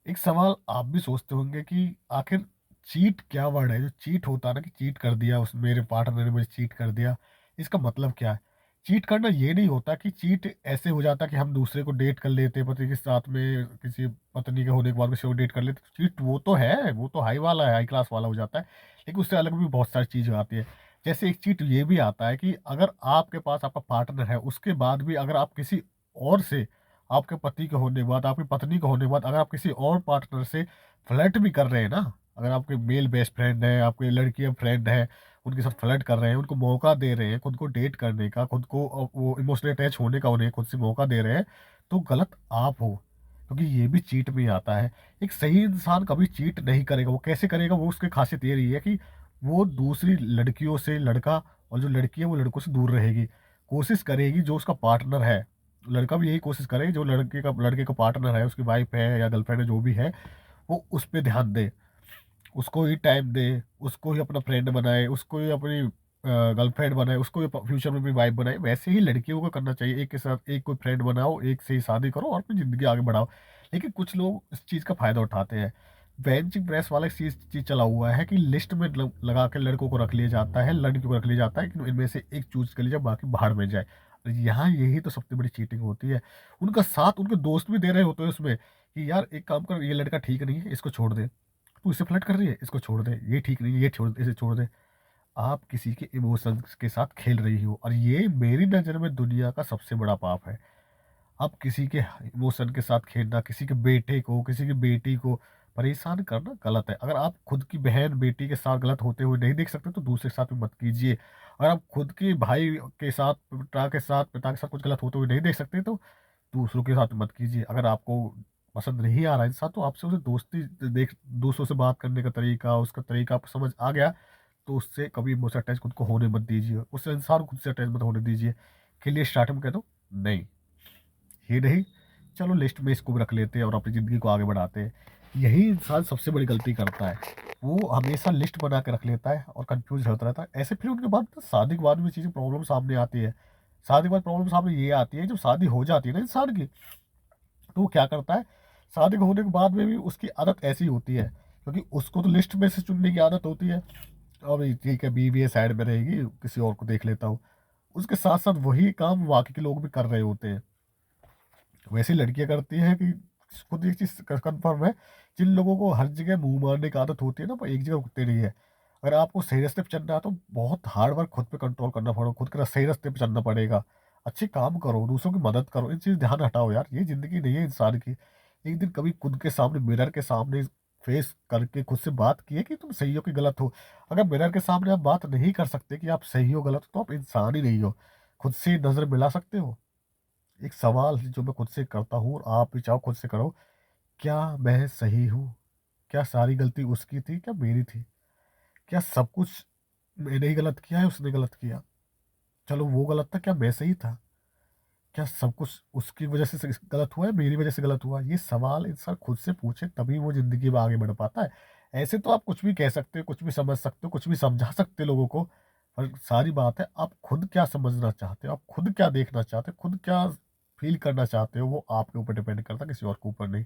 एक सवाल आप भी सोचते होंगे कि आखिर चीट क्या वर्ड है? जो चीट होता है ना कि चीट कर दिया उस मेरे पार्टनर ने मुझे चीट कर दिया, इसका मतलब क्या है? चीट करना ये नहीं होता कि चीट ऐसे हो जाता कि हम दूसरे को डेट कर लेते, पति के साथ में किसी पत्नी के होने के बाद किसी को डेट कर लेते। चीट वो तो है, वो तो हाई वाला है, हाई क्लास वाला हो जाता है। लेकिन उससे अलग भी बहुत सारी चीज़ें आती है। जैसे एक चीट ये भी आता है कि अगर आपके पास आपका पार्टनर है, उसके बाद भी अगर आप किसी और से आपके पति के होने के बाद, आपकी पत्नी के होने के बाद अगर आप किसी और पार्टनर से फ्लर्ट भी कर रहे हैं ना, अगर आपके मेल बेस्ट फ्रेंड है, आपके लड़कियाँ फ्रेंड है, उनके साथ फ्लर्ट कर रहे हैं, उनको मौका दे रहे हैं, खुद को डेट करने का, खुद को वो इमोशनली अटैच होने का उन्हें खुद से मौका दे रहे हैं, तो गलत आप हो। क्योंकि ये भी चीट में आता है। एक सही इंसान कभी चीट नहीं करेगा। वो कैसे करेगा? वो उसकी खासियत ये रही है कि वो दूसरी लड़कियों से लड़का और जो लड़की है वो लड़कों से दूर रहेगी। कोशिश करेगी जो उसका पार्टनर है, लड़का भी यही कोशिश करे जो लड़के का पार्टनर है, उसकी वाइफ है या गर्लफ्रेंड है जो भी है, वो उस पे ध्यान दे, उसको ही टाइम दे, उसको ही अपना फ्रेंड बनाए, उसको ही अपनी गर्लफ्रेंड बनाए, उसको ही फ्यूचर में भी वाइफ बनाए। वैसे ही लड़कियों को करना चाहिए, एक के साथ एक कोई फ्रेंड बनाओ, एक से ही शादी करो और अपनी ज़िंदगी आगे बढ़ाओ। लेकिन कुछ लोग इस चीज़ का फ़ायदा उठाते हैं। बेंचिंग प्रेस वाला चीज़ चला हुआ है कि लिस्ट में लगा के लड़कों को रख लिया जाता है, लड़कियों को रख लिया जाता है कि इनमें से एक चूज़ कर लीजिए, बाकी भाड़ में जाए। और यहाँ यही तो सबसे बड़ी चीटिंग होती है। उनका साथ उनके दोस्त भी दे रहे होते हैं उसमें कि यार एक काम कर, ये लड़का ठीक नहीं है, इसको छोड़ दे। तू इससे फ्लर्ट कर रही है, इसको छोड़ दे, ये ठीक नहीं है, ये छोड़ इसे छोड़ दे। आप किसी के इमोशंस के साथ खेल रही हो और ये मेरी नज़र में दुनिया का सबसे बड़ा पाप है। आप किसी के इमोशन के साथ खेलना, किसी के बेटे को, किसी की बेटी को परेशान करना गलत है। अगर आप खुद की बहन, बेटी के साथ गलत होते हुए नहीं देख सकते तो दूसरे के साथ भी मत कीजिए। अगर आप खुद के भाई के साथ, पिता के साथ कुछ गलत होते हुए नहीं देख सकते तो दूसरों के साथ मत कीजिए। अगर आपको पसंद नहीं आ रहा है इंसान तो आपसे उसे दोस्ती देख दूसरों से बात करने का तरीका, उसका तरीका आपको समझ आ गया, तो उससे कभी इमोशनल अटैच खुद को होने मत दीजिए। उस इंसान को खुद से अटैच मत होने दीजिए। के लिए स्टार्टिंग में कह दो, नहीं, ये नहीं, चलो लिस्ट में इसको भी रख लेते हैं और अपनी ज़िंदगी को आगे बढ़ाते हैं। यही इंसान सबसे बड़ी गलती करता है। वो हमेशा लिस्ट बना के रख लेता है और कन्फ्यूज़ होता रहता है। ऐसे फिर उनके बाद ना शादी के बाद भी चीज़ें प्रॉब्लम सामने आती है। शादी के बाद प्रॉब्लम सामने ये आती है, जब शादी हो जाती है ना इंसान की, तो वो क्या करता है, शादी के होने के बाद में भी उसकी आदत ऐसी होती है, क्योंकि उसको तो लिस्ट में से चुनने की आदत होती है। अभी ठीक है, बीवी है साइड में रहेगी, किसी और को देख लेता हूँ। उसके साथ-साथ वही काम बाकी के लोग भी कर रहे होते हैं। वैसे लड़कियाँ करती हैं कि खुद एक चीज़ कन्फर्म है, जिन लोगों को हर जगह मुँह मारने की आदत होती है ना, वो एक जगह रुकते नहीं है। अगर आपको सही रास्ते पे चलना है तो बहुत हार्ड वर्क खुद पे कंट्रोल करना पड़ेगा, खुद के सही रास्ते पे चलना पड़ेगा। अच्छे काम करो, दूसरों की मदद करो, इन चीज़ ध्यान हटाओ यार, ये ज़िंदगी नहीं है इंसान की। एक दिन कभी खुद के सामने मिरर के सामने फेस करके खुद से बात किए कि तुम सही हो कि गलत हो। अगर मिरर के सामने आप बात नहीं कर सकते कि आप सही हो गलत हो, तो आप इंसान ही नहीं हो। खुद से नज़र मिला सकते हो? एक सवाल जो मैं खुद से करता हूँ और आप भी चाहो खुद से करो, क्या मैं सही हूँ? क्या सारी गलती उसकी थी, क्या मेरी थी? क्या सब कुछ मैंने ही गलत किया है, उसने गलत किया? चलो वो गलत था, क्या मैं सही था? क्या सब कुछ उसकी वजह से गलत हुआ है, मेरी वजह से गलत हुआ? ये सवाल इंसान खुद से पूछे तभी वो ज़िंदगी में आगे बढ़ पाता है। ऐसे तो आप कुछ भी कह सकते हो, कुछ भी समझ सकते हो, कुछ भी समझा सकते हो लोगों को, पर सारी बात है आप खुद क्या समझना चाहते हो, आप खुद क्या देखना चाहते हो, खुद क्या फ़ील करना चाहते हो, वो आपके ऊपर डिपेंड करता है, किसी और के ऊपर नहीं।